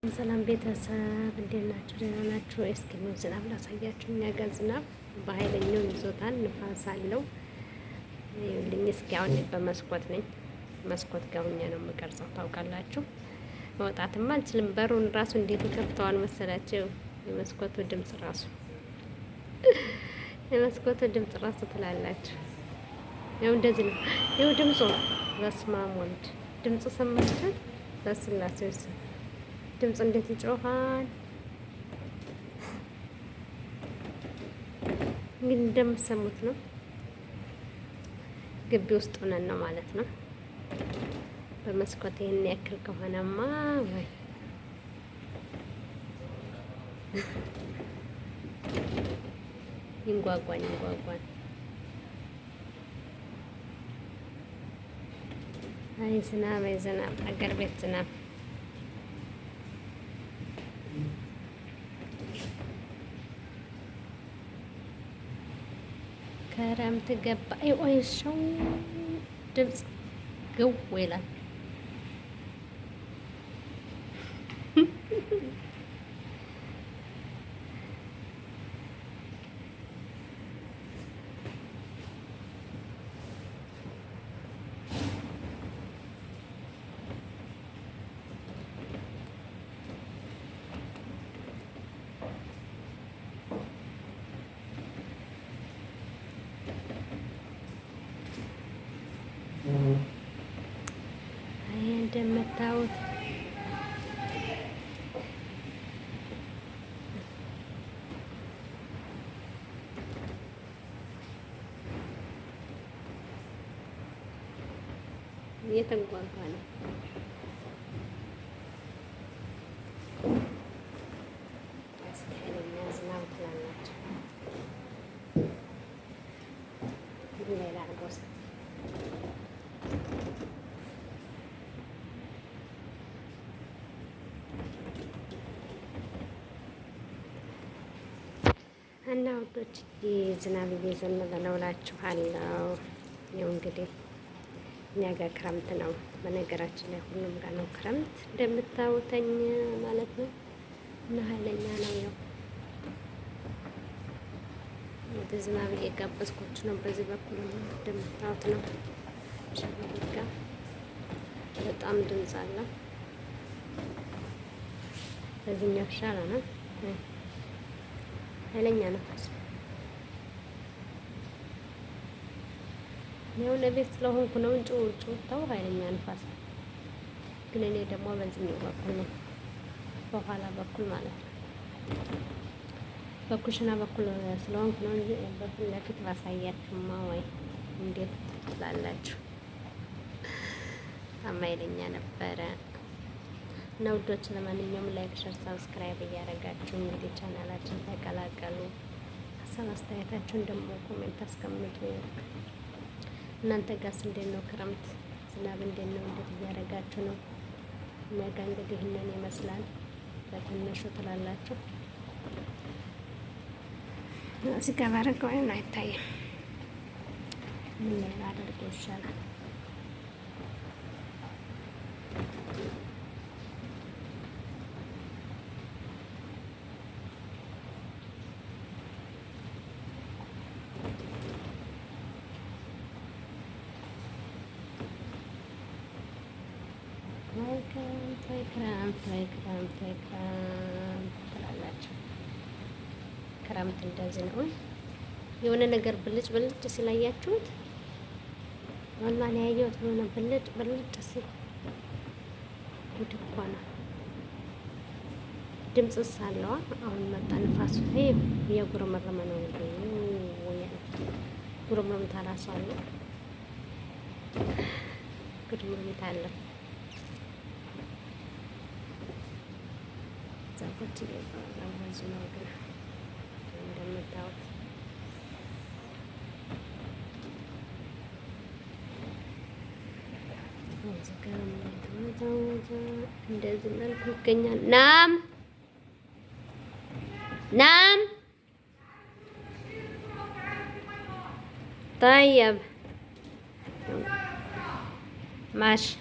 ሰላም ቤተሰብ እንዴት ናችሁ? ደህና ናችሁ? እስኪ ነው ዝናብ ላሳያችሁ። እኛ ጋር ዝናብ በኃይለኛው ይዞታል፣ ንፋስ አለው። ይኸውልኝ እስኪ አሁን በመስኮት ነኝ። መስኮት ጋር ሆኜ ነው የምቀርጸው። ታውቃላችሁ መውጣትም አልችልም። በሩን ራሱ እንዴት ይከፍተዋል መሰላችሁ? የመስኮቱ ድምጽ ራሱ ትላላችሁ። ያው እንደዚህ ነው። ይኸው ድምፁ በስመ አብ ወልድ ድምፁ ሰማችሁት? በስላሴ ድምፅ እንዴት ይጮሃል! እንግዲህ እንደምትሰሙት ነው። ግቢ ውስጥ ሆነን ነው ማለት ነው። በመስኮት ይሄን ያክል ከሆነማ ወይ ይንጓጓን። አይ ዝናብ አገር ቤት ዝናብ ክረምት ገባ። አይኦይሻው ድምፅ ግው ይላል። እንደምታዩት እየተንጓጓ ነው። ኃይለኛ ዝናብ ትላላችሁ። ሌላ አርጎስ እና ወዶች ዝናብ እየዘነበ ነው እላችኋለሁ። ያው እንግዲህ እኛ ጋር ክረምት ነው። በነገራችን ላይ ሁሉም ጋር ነው ክረምት እንደምታውተኝ ማለት ነው። እና ኃይለኛ ነው። ያው ወደ ዝናብ እየጋበዝኳችሁ ነው። በዚህ በኩል እንደምታውት ነው። ሸበጋ በጣም ድምፅ አለው። በዚህኛው ሻላ ነው። ኃይለኛ ነፋስ ያው ለቤት ስለሆንኩ ነው እንጂ ጩኸታው ኃይለኛ ነፋስ። ግን እኔ ደግሞ በዚህኛው በኩል ነው፣ በኋላ በኩል ማለት ነው። በኩሽና በኩል ስለሆንኩ ነው እንጂ በፊት ለፊት ባሳያችሁማ ወይ እንዴት ትላላችሁ? ኃይለኛ ነበረ። እና ውዶች ለማንኛውም ላይክ፣ ሸር፣ ሰብስክራይብ እያደረጋችሁ እንግዲህ ቻናላችን ተቀላቀሉ። ሀሳብ አስተያየታችሁን ደግሞ ኮሜንት አስቀምጡ። እናንተ ጋርስ እንዴት ነው? ክረምት ዝናብ እንዴት ነው? እንዴት እያደረጋችሁ ነው? ነገ እንግዲህ ይህንን ይመስላል በትንሹ ትላላችሁ። እዚህ ጋር ባረገው አይታይም። ምን ላይ አድርገው ይሻላል? ክረምት ትላላችሁ። ክረምት እንደዚህ ነው። የሆነ ነገር ብልጭ ሲላያችሁት ወላሂ ያየሁት የሆነ ብልጭ ሲል ጉድ እኮ ነው። ድምፅስ አለዋ። አሁን መጣ ንፋሱ። እየጉረመረመ ነው። ጉርምርምታ እራሱ አለ። ጉርምርምታ አለ። ዛፎች እየተራመዙ ነው። ግን እንደምታዩት እንደዚህ መልኩ ይገኛል። ናም طيب ماشي